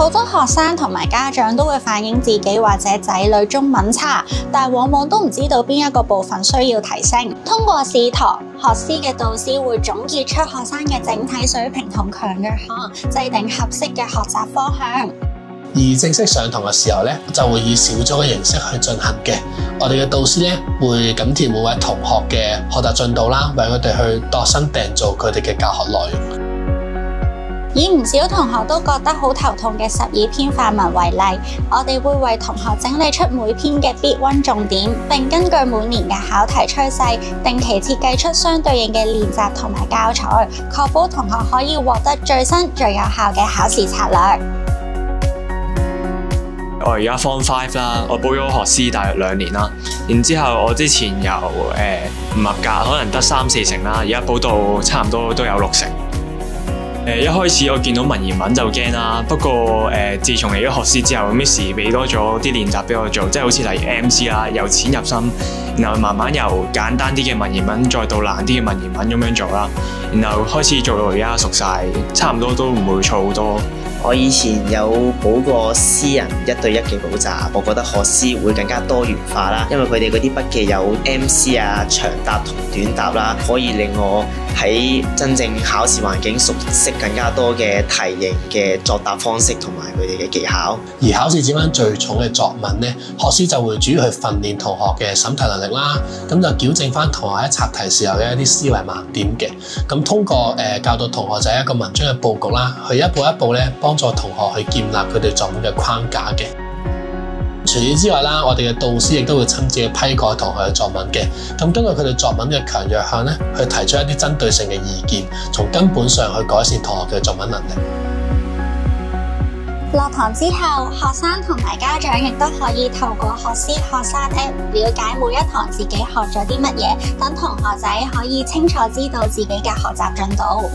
好多學生同埋家長都會反映自己或者仔女中文差，但往往都唔知道邊一個部分需要提升。通過試堂，學師嘅導師會總結出學生嘅整體水平同強弱項，制定合適嘅學習方向。而正式上堂嘅時候咧，就會以小組嘅形式去進行嘅。我哋嘅導師咧會緊貼每位同學嘅學習進度啦，為佢哋去度身訂造佢哋嘅教學內容。以唔少同學都覺得好頭痛嘅12篇範文為例，我哋會為同學整理出每篇嘅必溫重點，並根據每年嘅考題趨勢，定期設計出相對應嘅練習同埋教材，確保同學可以獲得最新最有效嘅考試策略。我而家 Form 5啦，我報咗學師大約2年啦，然之後我之前由唔合格，可能得3-4成啦，而家報到差唔多都有6成。一開始我見到文言文就驚啦，不過自從嚟咗學師之後 ，Miss 俾多咗啲練習俾我做，即係好似例如 MC 啦，由淺入深，然後慢慢由簡單啲嘅文言文再到難啲嘅文言文咁樣做啦，然後開始做到而家熟晒，差唔多都唔會錯好多。我以前有補過私人1對1嘅補習，我覺得學師會更加多元化啦，因為佢哋嗰啲筆記有 MC 啊、長答同短答啦，可以令我喺真正考試環境熟悉更加多嘅題型嘅作答方式同埋佢哋嘅技巧。而考試佔翻最重嘅作文咧，學師就會主要去訓練同學嘅審題能力啦，咁就矯正翻同學喺查題時候嘅一啲思維盲點嘅。咁通過教導同學仔一個文章嘅佈局啦，去一步一步咧幫助同學去建立佢哋作文嘅框架嘅。除此之外啦，我哋嘅導師亦都會親自去批改同學嘅作文嘅。咁根據佢哋作文嘅強弱項咧，去提出一啲針對性嘅意見，從根本上去改善同學嘅作文能力。落堂之後，學生同埋家長亦都可以透過學師學生 App 了解每一堂自己學咗啲乜嘢，等同學仔可以清楚知道自己嘅學習進度。